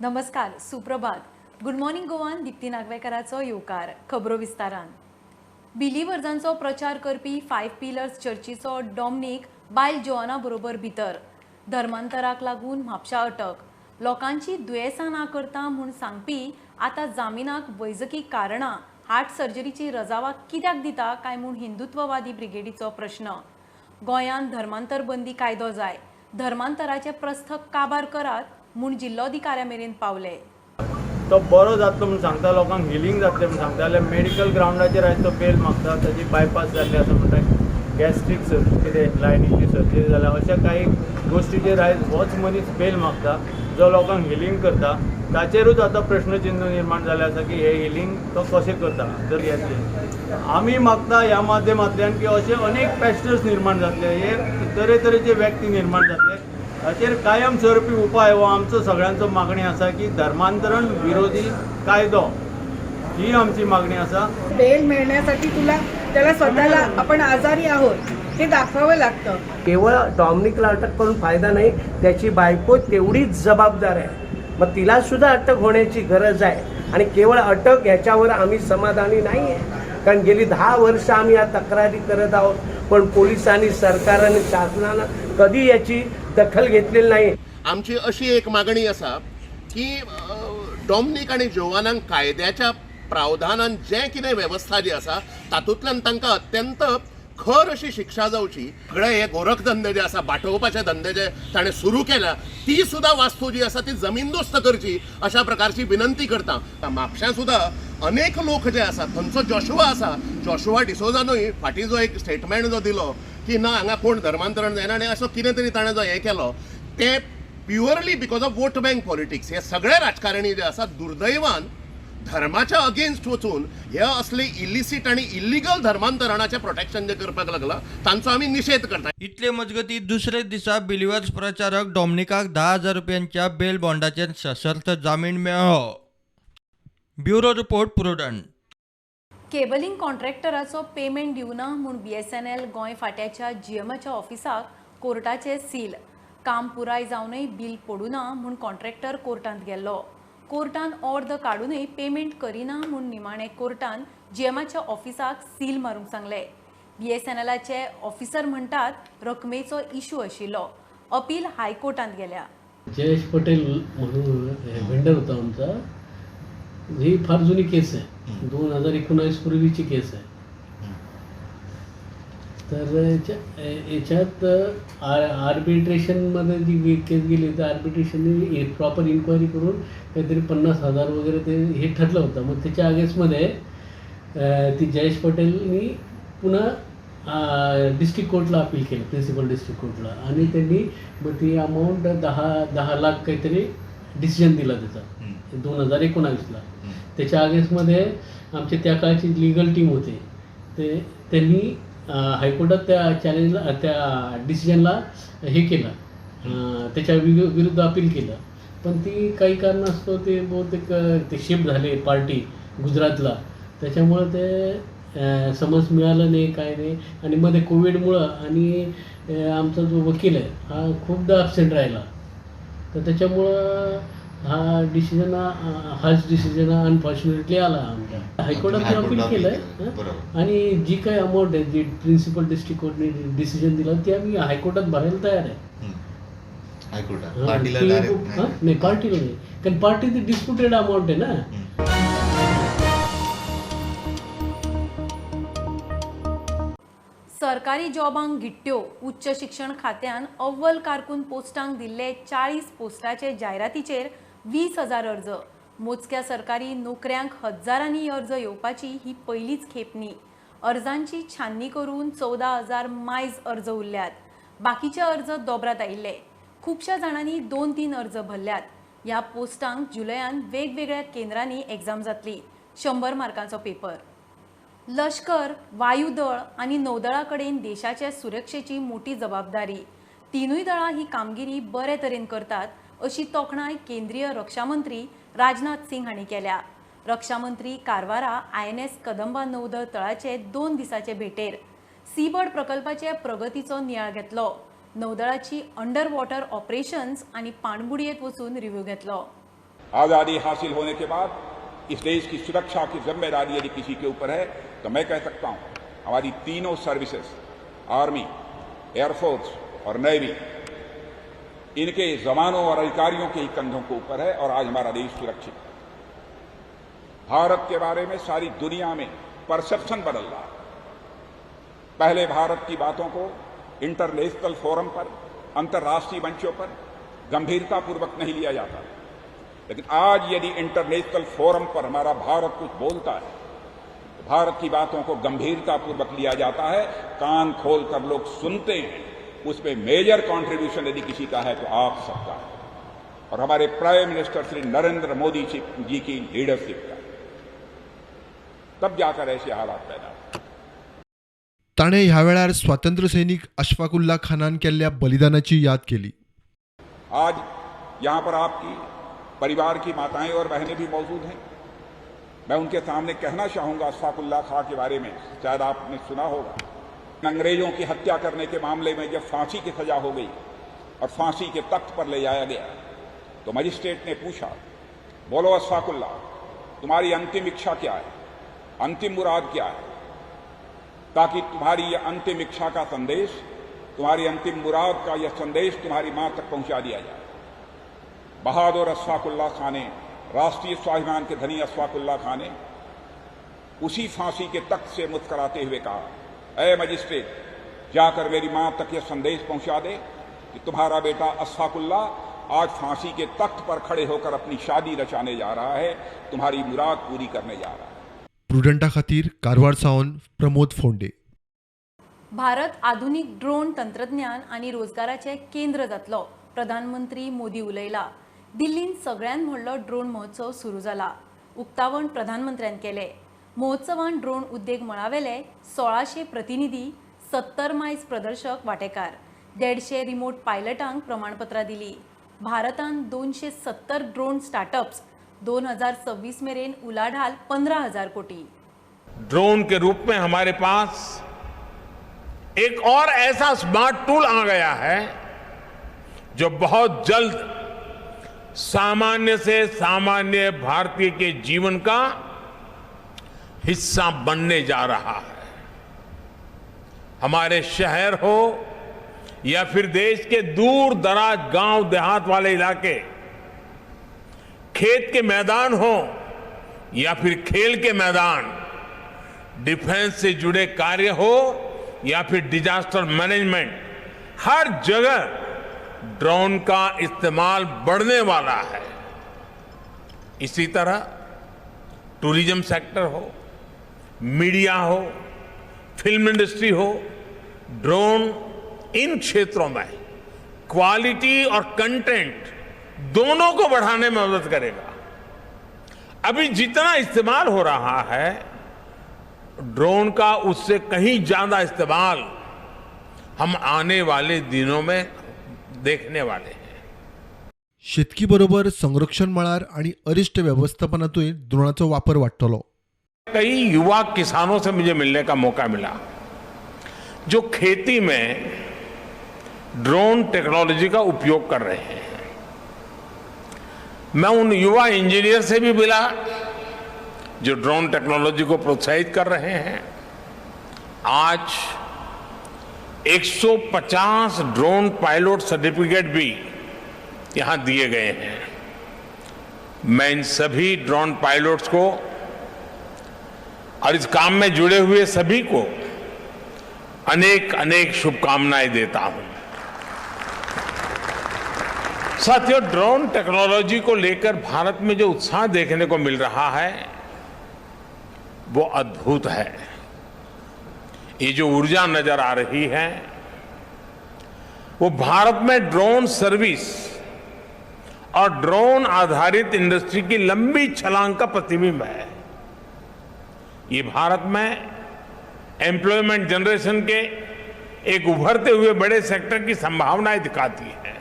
नमस्कार, सुप्रभात. Good morning गोवान दिप्ती नागवेकराचो येवकार. खबरो विस्तारान. बिलीवर्जांचो प्रचार करपी 5 पिलर्स चर्चीचो डॉमनीक बायल जोआना बरोबर भितर. धर्मांतराक लागून म्हापशा अटक. लोकांची दुयेसां ना करता म्हूण सांगपी आतां जामिनाक वैजकी कारणां हार्ट सर्जरीची रजावाक कित्याक दिता काय म्हूण हिंदुत्ववादी ब्रिगेडीचो प्रश्न. गोंयांत धर्मांतर बंदी कायदो जाय. धर्मांतराचे प्रस्थ काबार करात म्हूण जिल्लोधिकाऱ्या मेरेन पावले. तो बरो जातलो म्हणून सांगता, लोकांक हिलिंग जातलें म्हणून सांगता जाल्यार मेडिकल ग्रावंडाचेर आयज तो बेल मागता. ताची बायपास जाल्ली आसा म्हणटा, गॅस्ट्रीक कितें लायनीची सर्जरी जाल्या, अशा काही गोश्टीचेर आयज होच मनीस बेल मागता जो लोकांक हिलिंग करता. ताचेरूच आतां प्रश्नचिन्ह निर्माण जाल्लें आसा की हे हिलिंग तो कशें करता. जर येतले आमी मागता ह्या माध्यमांतल्यान की अशे अनेक पॅस्टर्स निर्माण जातले, हे तरेतरेचे व्यक्ती निर्माण जातले. हाचेर कायमस्वरुपी उपाय हो आमचो सगळ्यांचो मागणी आसा की धर्मांतरण विरोधी कायदो ही आमची मागणी आसा. बेल मिळण्यासाठी त्याला स्वतःला आपण आजारी आहोत हे दाखवावं लागतं. केवळ डॉमिनिकला अटक करून फायदा नाही, त्याची बायको तेवढीच जबाबदार आहे. मग तिला सुद्धा अटक होण्याची गरज आहे आणि केवळ अटक ह्याच्यावर आम्ही समाधानी नाही आहे. कारण गेली 10 वर्ष आम्ही या तक्रारी करत आहोत, पण पोलिसांनी, सरकारने, शासनानं कधी याची दखल घेतलेली नाही. आमची अशी एक मागणी आसा की डॉमिनिक आनी जोवानांक कायद्याच्या प्रावधानान जे कितें वेवस्था जी आसा तातूंतल्यान तांकां अत्यंत खर अशी शिक्षा जावची. सगळे हे गोरख धंदे जे आसा, बाटोवपाचे धंदे जे ताणें सुरू केल्या, ती सुद्धा वास्तू जी आसा ती जमीनदोस्त करची अशा प्रकारची विनंती करता. म्हापश्यां सुद्धा अनेक लोक जे आसात, थंयचो जॉशुआ आसा, जॉशुआ डिसोजानूय फाटीं जो एक स्टेटमेंट जो दिलो की ना हांगा कोण धर्मांतरण जायना आनी असो कितें तरी ताणें जो हें केलो, ते purely because of vote bank politics. हे सगळे राजकारणी जे आसात दुर्दैवान धर्माच्या अगेन्स्ट वचून हे असले इलिसीट आणि इल्लिगल धर्मांतरणाचे प्रोटेक्शन जे करपाक लागला तांचो आम्ही निषेध करता. इतले मजगती दुसरे दिसा बिलिवर्स प्रचारक डॉमिनिकाक 10,000 रुपयांच्या बेल बॉन्डाचेर सशर्त जामीन मेळ्ळो. Bureau report Prudent. केबलिंग कॉन्ट्रॅक्टराचो पेमेंट दिवना म्हूण BSNL गोंय फाट्याच्या GMच्या ऑफिसाक कोर्टाचे सील. काम पुराय जावनय बील पडूना म्हूण कॉन्ट्रॅक्टर कोर्टांत गेल्लो. कोर्टान अर्द काडूनय पेमेंट करिना म्हूण निमाणे कोर्टान GMच्या ऑफिसाक सील मारूंक सांगले. BSNLचे ऑफिसर म्हणटात रकमेचो इशू आशिल्लो. अपील हायकोर्टांत गेल्या. जयेश पटेल म्हणून व्हेंडर होता आमचा. ही फार जुनी केस आहे, 2019 पूर्वीची केस आहे. तर याच्यात आर्बिट्रेशनमध्ये जी केस गेली तर आर्बिट्रेशनने प्रॉपर इन्क्वायरी करून काहीतरी 50,000 वगैरे ते हे ठरलं होतं. मग त्याच्या अगेन्स्टमध्ये ती जयेश पटेलनी पुन्हा डिस्ट्रिक्ट कोर्टला अपील केलं, प्रिन्सिपल डिस्ट्रिक्ट कोर्टला. आणि त्यांनी मग ती अमाऊंट 10 लाख काहीतरी डिसिजन दिला त्याचा 2019ला. त्याच्या अगेन्स्टमध्ये आमचे त्या काळची लिगल टीम होते, त्यांनी हायकोर्टात त्या चॅलेंजला, त्या डिसिजनला हे केलं, त्याच्या विरुद्ध अपील केलं. पण ती काही कारणास्तव ते बहुतेक ते शिफ्ट झाले पार्टी गुजरातला, त्याच्यामुळं ते समज मिळालं नाही, काय नाही. आणि मध्ये कोविडमुळं आणि आमचा जो वकील आहे हा खूपदा ॲबसेंट राहिला, तर त्याच्यामुळं हाच डिसिजन अनफॉर्च्युनेटली आला आमच्या. हायकोर्टात अपील केलं आहे आणि जी काही अमाऊंट आहे, जी प्रिन्सिपल डिस्ट्रिक्ट कोर्टने डिसिजन दिला, ती आम्ही हायकोर्टात भरायला तयार आहे. नाही, पार्टीला नाही, कारण पार्टी ती डिस्प्युटेड अमाऊंट आहे ना. सरकारी जॉबांक गिट्ट्यो. उच्च शिक्षण खात्यान अव्वल कारकून पोस्टांक दिल्ले 40 पोस्टाचे जायरातीचेर 20,000 अर्ज. मोजक्या सरकारी नोकऱ्यांक हजारांनी अर्ज येवपाची ही पयलीच खेप न्ही. अर्जांची छाननी करून 14,000 मायज अर्ज उरल्यात. बाकीचे अर्ज दोबरात आयिल्ले. खुबश्या जाणांनी 2-3 अर्ज भरल्यात. ह्या पोस्टांक जुलयान वेगवेगळ्या केंद्रांनी एग्जाम जातली. 100 मार्कांचो पेपर. लष्कर, वायुदळ आणि नौदळा कडेन देशाच्या सुरक्षेची मोठी जबाबदारी. तिनूय दळां ही कामगिरी बरे तरेन करतात अशी तोखणाय केंद्रीय रक्षा मंत्री राजनाथ सिंग हांणी केल्या. रक्षा मंत्री कारवारा INS कदंबा नौदळ तळाचे 2 दिसाचे भेटेर सीबर्ड प्रकल्पाचे प्रगतीचो नियाळ घेतलो. नौदळाची अंडर वॉटर ऑपरेशन्स आणि पाणबुडयेंत वचून रिव्ह्यू घेतलो. आज़ादी हासिल होने के बाद इस देश की सुरक्षा की जिम्मेदारी यदि किसी के ऊपर है तो मैं कह सकता हूं हमारी तीनों सर्विसेज, आर्मी, एयरफोर्स और नेवी, इनके जवानों और अधिकारियों के ही कंधों के ऊपर है और आज हमारा देश सुरक्षित है। भारत के बारे में सारी दुनिया में परसेप्शन बदल रहा है। पहले भारत की बातों को इंटरनेशनल फोरम पर, अंतर्राष्ट्रीय मंचों पर गंभीरतापूर्वक नहीं लिया जाता, लेकिन आज यदि इंटरनेशनल फोरम पर हमारा भारत कुछ बोलता है तो भारत की बातों को गंभीरतापूर्वक लिया जाता है, कान खोलकर लोग सुनते हैं। उसमें मेजर कंट्रीब्यूशन यदि किसी का है तो आप सबका है और हमारे प्राइम मिनिस्टर श्री नरेंद्र मोदी जी की लीडरशिप का, तब जाकर ऐसे हालात पैदा होते। ताणे ह्या वेळार स्वातंत्र्य सैनिक अशफाकुल्ला खानान केल्ल्या बलिदानाची याद केली। आज यहां पर आपकी परिवार की माताएं और बहनें भी मौजूद हैं। मैं उनके सामने कहना चाहूंगा अशफाकुल्ला खां के बारे में, शायद आपने सुना होगा, अंग्रेजों की हत्या करने के मामले में जब फांसी की सजा हो गई और फांसी के तख्त पर ले जाया गया तो मजिस्ट्रेट ने पूछा, बोलो अशफाकुल्ला, तुम्हारी अंतिम इच्छा क्या है, अंतिम मुराद क्या है, ताकि तुम्हारी यह अंतिम इच्छा का संदेश, तुम्हारी अंतिम मुराद का यह संदेश तुम्हारी मां तक पहुंचा दिया जाए। बहादुर अशफाकुल्ला खां ने, राष्ट्रीय स्वाभिमान के धनी अशफाकुल्ला खां ने उसी फांसी के तख्त से मुस्कुराते हुए कहा, ऐ मजिस्ट्रेट, जाकर मेरी मां तक यह संदेश पहुंचा दे कि तुम्हारा बेटा अशफाकुल्ला आज फांसी के तख्त पर खड़े होकर अपनी शादी रचाने जा रहा है, तुम्हारी मुराद पूरी करने जा रहा है। प्रुडंटा खातीर कारवार सावन प्रमोद फोंडे। भारत आधुनिक ड्रोन तंत्रज्ञान आणि रोजगाराचे केंद्र जातलो, प्रधानमंत्री मोदी उलयला। दिल्लींत सगळ्यांत व्हडलो ड्रोन महोत्सव सुरू जाला। उक्तावण प्रधानमंत्र्यान केले। महोत्सवान ड्रोन उद्देग मळावेले 1600 प्रतिनिधी, 70 मायज प्रदर्शक वांटेकार, 150 रिमोट पायलटांक प्रमाणपत्रां दिली। भारतान 270 ड्रोन स्टार्टअप्स, 2026 मेरेन उलाढाल 15,000 कोटी। ड्रोन के रूप में हमारे पास एक और ऐसा स्मार्ट टूल आ गया है जो बहुत जल्द सामान्य से सामान्य भारतीय के जीवन का हिस्सा बनने जा रहा है। हमारे शहर हो या फिर देश के दूर दराज गांव देहात वाले इलाके, खेत के मैदान हो या फिर खेल के मैदान, डिफेंस से जुड़े कार्य हो या फिर डिजास्टर मैनेजमेंट, हर जगह ड्रोन का इस्तेमाल बढ़ने वाला है। इसी तरह टूरिज्म सेक्टर हो, मीडिया हो, फिल्म इंडस्ट्री हो, ड्रोन इन क्षेत्रों में क्वालिटी और कंटेंट दोनों को बढ़ाने में मदद करेगा। अभी जितना इस्तेमाल हो रहा है ड्रोन का, उससे कहीं ज्यादा इस्तेमाल हम आने वाले दिनों में देखने वाले हैं। शेतकी बरोबर संरक्षण मळार आणि अरिष्ट व्यवस्थापनातूय ड्रोनाचो वापर वाडटलो। कई युवा किसानों से मुझे मिलने का मौका मिला जो खेती में ड्रोन टेक्नोलॉजी का उपयोग कर रहे हैं। मैं उन युवा इंजीनियर से भी मिला जो ड्रोन टेक्नोलॉजी को प्रोत्साहित कर रहे हैं। आज 150 ड्रोन पायलट सर्टिफिकेट भी यहां दिए गए हैं। मैं इन सभी ड्रोन पायलट्स को और इस काम में जुड़े हुए सभी को अनेक अनेक शुभकामनाएं देता हूं। साथियों, ड्रोन टेक्नोलॉजी को लेकर भारत में जो उत्साह देखने को मिल रहा है वो अद्भुत है। ये जो ऊर्जा नजर आ रही है वो भारत में ड्रोन सर्विस और ड्रोन आधारित इंडस्ट्री की लंबी छलांग का प्रतिबिंब है। ये भारत में एम्प्लॉयमेंट जनरेशन के एक उभरते हुए बड़े सेक्टर की संभावनाएं दिखाती है।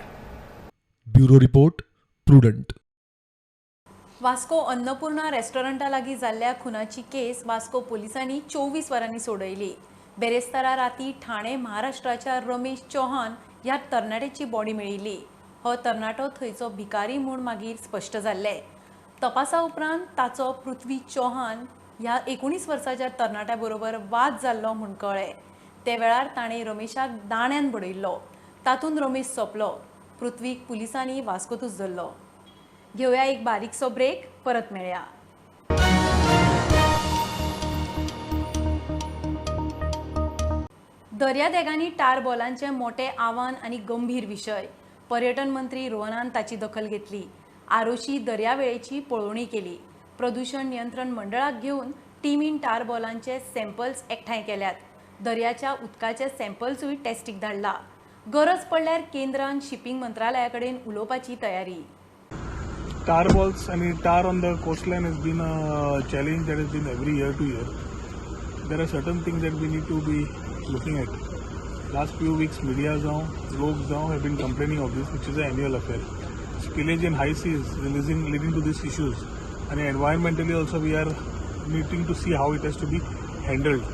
Bureau report, Prudent. Vasco Annapurna रेस्टॉरंटा लागीं जाल्ल्या खुनाची केस वास्को पोलिसांनी 24 वरांनी सोडयली। बेरेस्तारा राती ठाणे महाराष्ट्राच्या रमेश चौहान ह्या तरणाट्याची बॉडी मेळिल्ली। हो तरणाटो थंयचो भिकारी म्हूण मागीर स्पश्ट जाल्ले। तपासा उपरांत ताचो पृथ्वी चौहान ह्या 19 वर्साच्या तरणाट्या बरोबर वाद जाल्लो म्हूण कळ्ळें. ते वेळार ताणें रमेशाक दाण्यान बडयल्लो. तातूंत रमेश सोंपलो. पृथ्वीक पुलिसांनी वास्कोतूच धरलो. घेवया एक बारीकसो ब्रेक, परत मेळया. दर्यादेगांनी टार बॉलांचे मोठे आव्हान आनी गंभीर विशय. पर्यटन मंत्री रोहनान ताची दखल घेतली. आरोशी दर्यावेळेची पळोवणी केली. प्रदूषण नियंत्रण मंडळाक घेवन टिमीन टार बॉलांचे सॅम्पल्स एकठांय केल्यात. दर्याच्या उदकाचे सॅम्पल्सूय टेस्टीक धाडला. गरज पडल्यार केंद्रान शिपिंग मंत्रालया कडेन उलोवपाची तयारी. Tar balls and tar on the coastline has been a challenge that has been every year to year. There are certain things that we need to be looking at. Last few weeks, media have been complaining of this, which is an annual affair. Spillage in high seas leading to these issues, and environmentally also we are needing to see how it has to be handled.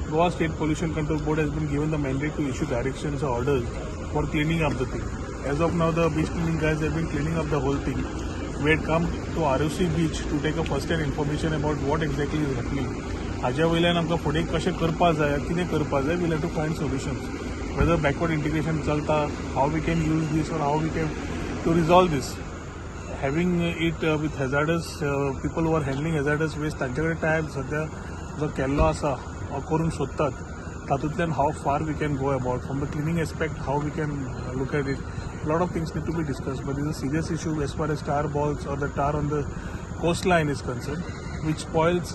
Goa State Pollution Control Board has been given the mandate to issue directions or orders for cleaning up the thing. As of now, the beach cleaning guys have been cleaning up the whole thing. We had come to ROC beach to take a first-hand information about what exactly is happening. हाज्या वयल्यान आमकां फुडें कशें करपा जाय, कितें करपा जाय, we'll have to find solutions. Whether backward integration चलता, how we can use this or how we can to resolve this. Having it with hazardous people who are handling hazardous waste, तांचे कडेन टायप सद्या जो केल्लो आसा करूंक सोदतात, तातूंतल्यान how far we can go about. From the cleaning aspect, how we can look at it. A lot of things need to be discussed, but this is a serious issue as far as tar balls or the tar on the coastline is concerned, which spoils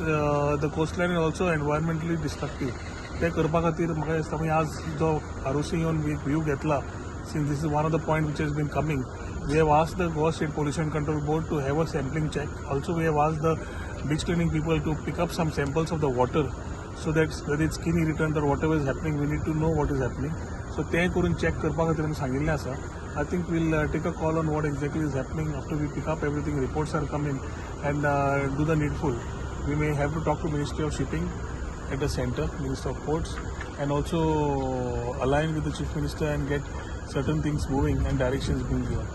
the coastline and also environmentally destructive. ते करपा खातीर म्हाका दिसता आज जो ROC येवन view घेतला, since this is one of the points which has been coming, we have asked the Goa State Pollution Control Board to have a sampling check. Also, we have asked the beach cleaning people to pick up some samples of the water, so that whether it's skin irritant or whatever is happening, we need to know what is happening. So ते करून check करपा खातीर आमी सांगिल्लें आसा. I think we'll take a call on what exactly is happening after we pick up everything, reports are coming, and do the needful. We may have to talk to Ministry of Shipping at the center, Minister of Ports, and also align with the Chief Minister and get certain things moving and directions being given.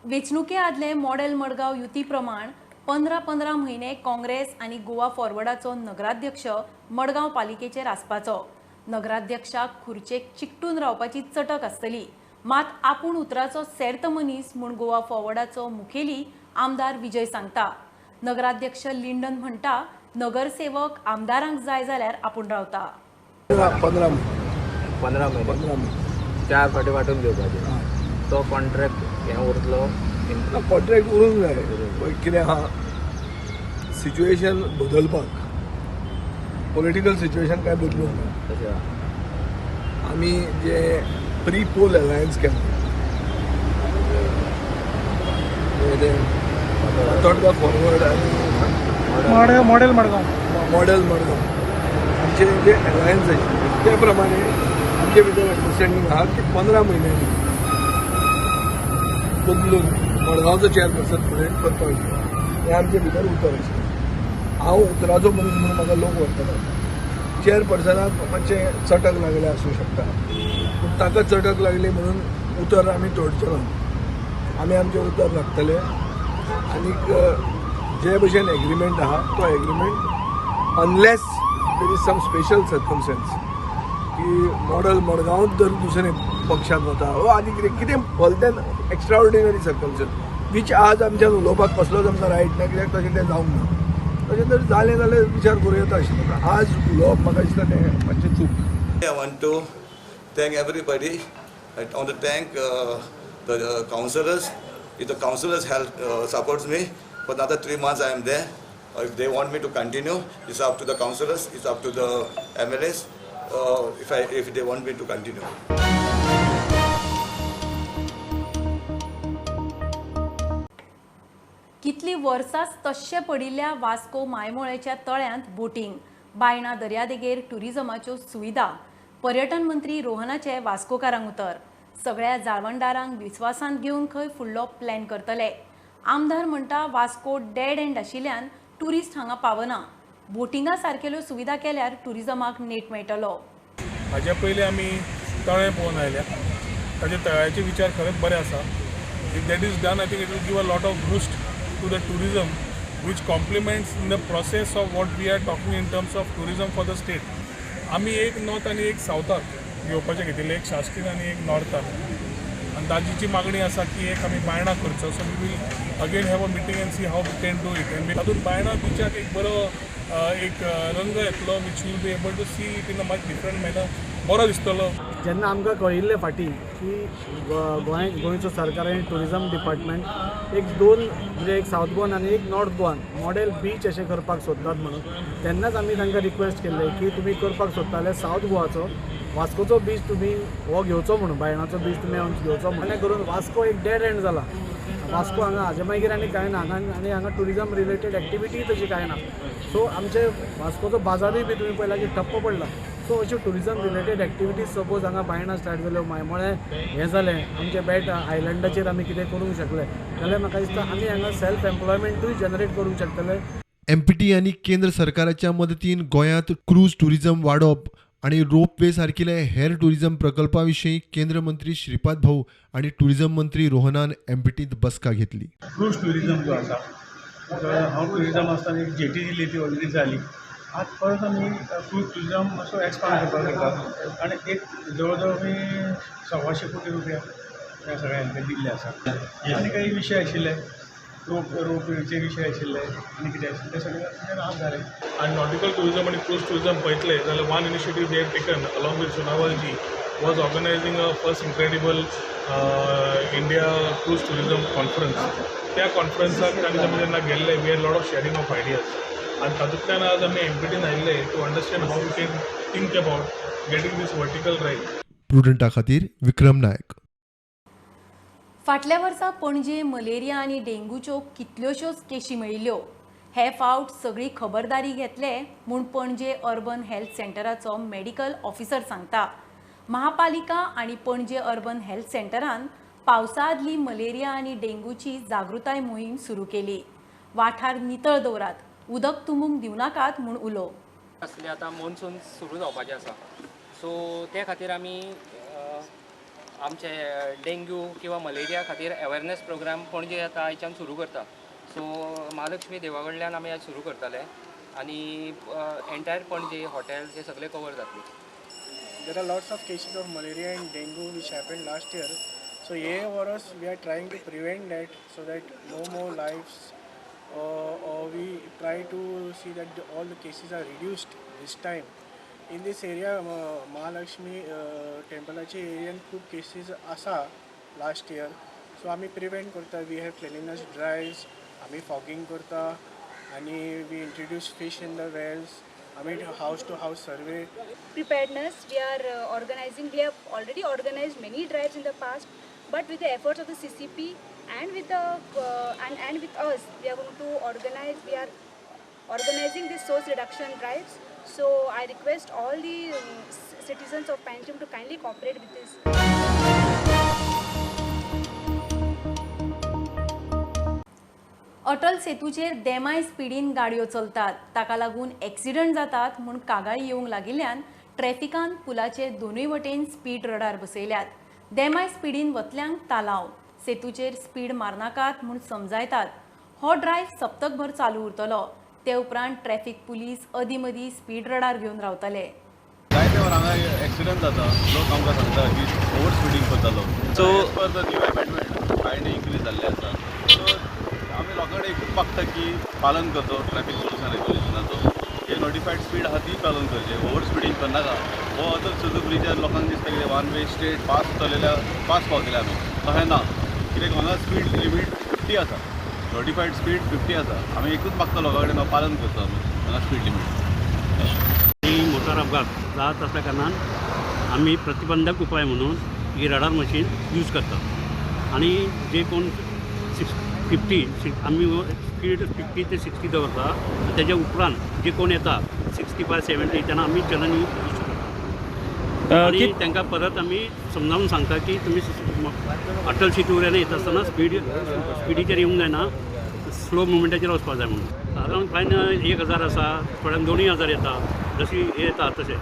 वेंचणुके आदले model Madgaon युती प्रमाण 15 म्हयने काँग्रेस आनी गोवा फॉरवर्डाचो नगराध्यक्ष मडगांव पालिकेचेर आसपाचो. नगराध्यक्षाक खुर्चेक चिकटून रावपाची चटक आसतली. मात आपूण उतराचो सेर्त मनीस म्हूण गोवा फॉरवर्डाचो मुखेली आमदार विजय सांगता. नगराध्यक्ष लिंडन म्हणटा, नगरसेवक आमदारांक जाय जाल्यार आपूण रावता. 15 महिने 4 फाटी वाटून घेवपाचे. तो कॉन्ट्रॅक्ट हें उरतलो. कॉन्ट्रॅक्ट उरूंक जाय. कितें आहा, सिच्युएशन बदलपाक पॉलिटिकल सिच्युएशन काय बदलूंक ना. आमी जे प्री पोल अलायन्स केलें, फातोर्डा फॉरवर्ड आनी मॉडेल मडगांव आमचे जे अलायन्स आशिल्ले ते प्रमाणे आमचे भितर अंडरस्टँडींग आहा की 15 म्हयन्यांनी बदलून मडगांवचो चेअरपर्सन फुडें करपाक हें आमचे भितर उतर आशिल्लें. हांव उतराचो मनीस म्हणून म्हाका लोक वरतलो. चेअरपर्सनाक मातशें चटक लागलें आसूं शकता, पूण ताका चटक लागली म्हणून उतर आमी तोडचें ना. आमी आमचें उतर राखतले. आनीक जे भशेन एग्रीमेंट आहा तो agreement unless there is some special circumstances की मॉडेल मडगांवच जर दुसरे पक्षाक वता वा आनी कितें भलतें एक्स्ट्राऑर्डिनरी सर्कमस्टन्स वीच आज आमच्यान उलोवपाक कसलोच आमकां रायट ना, कित्याक तशें तें जावंक ना. तशें जर जालें जाल्यार विचार करूं येता आशिल्लो. आज उलोवप म्हाका दिसता तें मातशें चूक. I want to thank everybody. I want to thank the councillors. If the councillors supports me for another 3 months, I am there. If they want me to continue, it's up to the councillors. It's up to the MLAs. If they want me to continue. कितली वर्सांच तश्शे पडिल्ल्या वास्को मायमोळेच्या तळ्यांत voting. Baina दर्यादेगेर टुरिजमाच्यो सुविधा. पर्यटन मंत्री रोहनाचे वास्कोकारांक उतर. सगळ्या जाळवणदारांक विस्वासांत घेवन खंय फुडलो प्लॅन करतले. आमदार म्हणटा, वास्को डेड एंड आशिल्ल्यान टुरिस्ट हांगा पावना. बोटिंगा सारकेल्यो सुविधा केल्यार टुरिजमाक नेट मेळटलो. हाज्या पयलीं आमी तळें पळोवन आयल्या. ताचे तळ्याचे विचार खरेंच बरे आसा. If that is done I think it will give a lot of boost to the tourism which complements in the process of what we are talking in terms of tourism for the state. आमी एक north आनी एक सावथाक घेवपाचें घेतिल्लें, एक शास्त्रीन आनी एक नॉर्थाक. आनी ताजीची मागणी आसा की एक आमी बायणा करचो. So we will again have a meeting and see how we can do it. And तातूंत बायणा बिचाक एक बरो एक रंग येतलो which will be able to see it in a much different manner. बरो दिसतलो. जेन्ना आमकां कळिल्लें फाटीं की गोंयचो सरकारान टुरिझम डिपार्टमेंट एक दोन म्हणजे एक सावथ गोवन आनी एक नॉर्थ गोवन मॉडेल बीच अशें करपाक सोदतात म्हणून, तेन्नाच आमी तांकां रिक्वेस्ट केल्लें की तुमी करपाक सोदता जाल्यार सावथ गोवाचो वास्कोचो बीच तुमी हो घेवचो म्हणून, बायणाचो बीच तुमी घेवचो म्हणून. आनी करून वास्को एक डेड एंड जाला. वास्को हांगा हाजे मागीर आनी कांय ना, आनी हांगा टुरिझम रिलेटेड एक्टिविटी तशी कांय ना. सो आमचे वास्कोचो बाजारूय बी तुमी पळयला की ठप्प पडला. सो अश्यो टुरिझम रिलेटेड एक्टिविटीज सपोज हांगा बायणा स्टार्ट जाल्यो, मायमोळे हें जालें, आमचे बेट आयलंडाचेर आमी कितें करूंक शकले जाल्यार म्हाका दिसता आमी हांगा सेल्फ एम्प्लॉयमेंटूय जनरेट करूंक शकतले. MPT आणि केंद्र सरकाराच्या मदतीन गोंयांत क्रूज टुरिझम वाडप आणि रोपवे सारकिले हेर टुरिझम प्रकल्पाविशीं केंद्र मंत्री श्रीपाद भाऊ आणि टुरिझम मंत्री रोहनान MPTत बसका घेतली. क्रूज टुरिझम जो आसा, हांव टुरिझम आसतना एक जेटी दिली ती ऑलरेडी जाली. आज परत आमी क्रूज टुरिझम असो एक्सपांड करपाक घेतात आनी एक जवळ जवळ आमी 125 कोटी रुपया ह्या सगळ्यांक दिल्ले आसा. आनी काही विशय आशिल्ले, रोपवेचे विशय आशिल्ले आनी कितें आशिल्लें ते सगळें आज जालें. आनी नॉटिकल टुरिझम आनी क्रूज टुरिझम पळयतले जाल्यार one initiative they have taken along with Sonowal ji was organising a first incredible India cruise tourism conference. त्या कॉन्फरन्साक आमी जेन्ना गेल्ले we had lot of sharing of ideas आनी तातूंतल्यान आज आमी MPTन आयिल्ले to understand how we can think about getting these vertical right. प्रुडंटा खातीर विक्रम नायक. फाटल्या वर्सा पणजे मलेरिया आनी डेंग्यूच्यो कितल्योश्योच केशी मेळिल्ल्यो. हे फावट सगळी खबरदारी घेतले म्हूण पणजे अर्बन हेल्थ सेंटराचो मेडिकल ऑफिसर सांगता. महापालिका आनी पणजे अर्बन हेल्थ सेंटरान पावसा आदली मलेरिया आनी डेंग्यूची जागृताय मोहीम सुरू केली. वाठार नितळ दवरात, उदक तुंबूंक दिवनाकात म्हूण उलो. असले आतां मॉन्सून सुरू जावपाचें आसा, सो ते खातीर आमी आमचे डेंग्यू किंवा मलेरिया खातीर अवेरनेस प्रोग्राम पणजे आतां आयच्यान सुरू करता. सो महालक्ष्मी देवा कडल्यान आमी आज सुरू करतले आनी एंटायर पणजे हॉटेल्स हे सगळे कवर जातले. There are lots of cases of malaria and dengue which happened last year. So ये वर्ष we are trying to prevent that so that no more lives or we try to see that all the cases are reduced this time. In this area, Mahalakshmi templaचे एरियान खूप cases आसा last year. So आमी prevent करता. We have cleanliness drives, आमी fogging करता आणि we introduce fish in the wells. I mean, house to house survey. Preparedness, we have already organized many drives in the past, but with the efforts of the CCP and with the and with us, we are organizing this source reduction drives. So I request all the citizens of Pancham to kindly cooperate with this. Atal सेतूचेर देमाय स्पिडीन गाडयो चलतात, ताका लागून accident जातात म्हूण कागाळी येवंक लागिल्ल्यान ट्रॅफिकान पुलाचे दोनूय वटेन स्पीड रडार बसयल्यात. देमाय स्पिडीन वतल्यांक तालाव, सेतूचेर स्पीड मारनाकात म्हूण समजायतात. हो ड्रायव्ह सप्तकभर चालू उरतलो. ते उपरांत ट्रॅफिक पुलीस अदी मदीं स्पीड रडार घेवन रावतले. जायते वर हांगा एक्सिडंट जाता. लोक आमकां सांगता की ओवर स्पिडींग करतालो. So per the new amendment फायन इन्क्रीज जाल्ले आसा. सो आमी लोकांकडे एकूच मागता की पालन करचो ट्रॅफिक पोल्युशन रेग्युलेशनाचो. हे नोटिफाईड स्पीड आहा ती पालन करचे. ओवर स्पिडींग करनाका. हो अदर सुद्दां ब्रिजार लोकांक दिसता की वन वे स्ट्रेट फास्ट चलयल्यार फास्ट पावतले आमी. तशें ना, कित्याक हांगा स्पीड लिमीट 50 आसा. नोटिफाईड स्पीड 50 आसा. आमी एकूच मागता लोकां कडेन पालन करचो आमी हांगा स्पीड लिमीट. ही मोटार अपघात जात असल्या कारणान आमी प्रतिबंधक उपाय म्हणून ही रडार मशीन यूज करतात. आणि जे कोण 50 आमी स्पीड 50 ते 60 दवरता. तेज्या उपरांत जे कोण येता 65, 70 तेन्ना आमी चलन यूज करता. आणि तांकां परत आमी समजावून सांगता की तुमी अटल सेतूर येता आसतना स्पिडीचेर येवंक जायना, स्लो मुवमेंटाचेर वचपाक जाय म्हणून. सादारण फायन 1000 आसा, थोड्यांक 2000 येता, जशी येता तशें.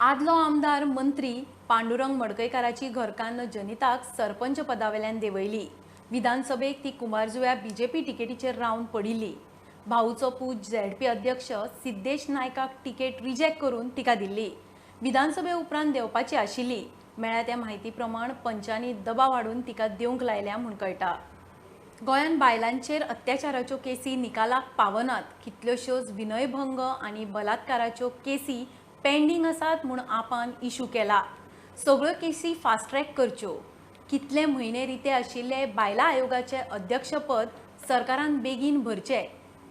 आदलो आमदार मंत्री पांडुरंग मडकयकाराची घरकान्न जनिताक सरपंच पदावेल्यान देंवयली. विधानसभेक ती कुमारजुव्या बीजेपी तिकेटीचेर रावन पडिल्ली. भाऊचो पूत ZP अध्यक्ष सिद्धेश नायकाक तिकेट रिजेक्ट करून तिका दिल्ली. विधानसभे उपरांत देवपाची आशिल्ली. मेळ्ळ्या त्या म्हायती प्रमाण पंचांनी दबाव हाडून तिका देवंक लायल्या म्हूण कळटा. गोंयान बायलांचेर अत्याचाराच्यो केसी निकालाक पावनात. कितल्योश्योच विनयभंग आनी बलात्काराच्यो केसी पेंडींग आसात म्हूण आपान इशू केला. सगळ्यो केसी फास्ट ट्रॅक करच्यो. कितले म्हयने रिते आशिल्ले बायला आयोगाचे अध्यक्षपद सरकारान बेगीन भरचे.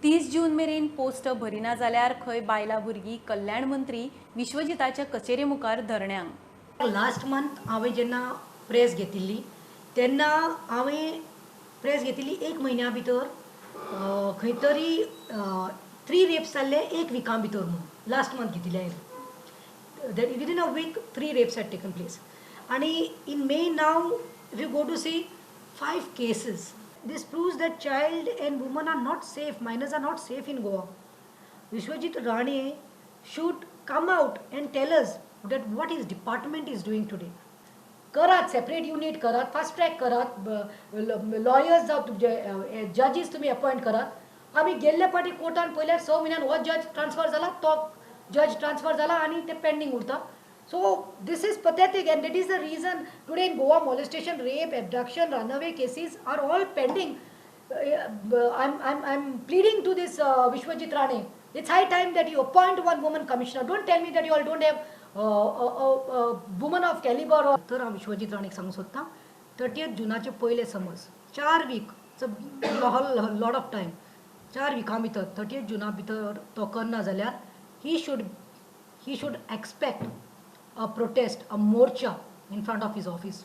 30 जून मेरेन पोस्ट भरिना जाल्यार खंय बायला भुरगीं कल्याण मंत्री विश्वजिताचे कचेरे मुखार धरण्यांक. लास्ट मंथ हांवें जेन्ना प्रेस घेतिल्ली तेन्ना हांवें प्रेस घेतिल्ली 1 म्हयन्या भितर खंय तरी 3 रेप्स जाल्ले 1 विका भितर म्हणून लास्ट मंथ घेतिल्ले. Within a week 3 rapes had taken place. And in May now, if you go to see 5 cases, this proves that child and women are not safe, minors are not safe in Goa. Vishwajit Rane should come out and tell us that what his department is doing today. Karat, separate unit karat, fast track karat, lawyers, judges तुम्ही appoint karat. आम्ही गेल्ले पाटी कोर्टान पयल्या 6 म्हयन्यान हो जज transfer जाला, तो जज ट्रान्सफर जाला आणि ते पेंडिंग उरता. So this is pathetic end that is the region today in Goa molestation, rape, abduction, runaway cases are all pending. I'm pleading to this Vishwajit Rane. It's high time that you appoint one woman commissioner. Don't tell me that you all don't have a woman of caliber. तर हांव विश्वजीत राणेक सांगूंक सोदतां 30th जुनाचे पयले समज 4 weak lot of time 4 विकां भितर 30th जुना भितर तो करना जाल्यार he should expect a protest, a morcha in front of his office.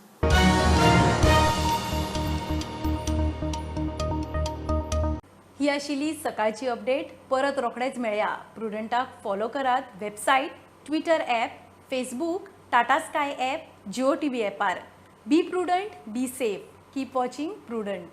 ही आशिल्ली सकाळची अपडेट. परत रोखडेच मेळया. प्रुडंटाक फॉलो करात. Website, Twitter app, Facebook, Tata Sky app, Jio TV ॲपार. Be Prudent, be safe. Keep watching prudent.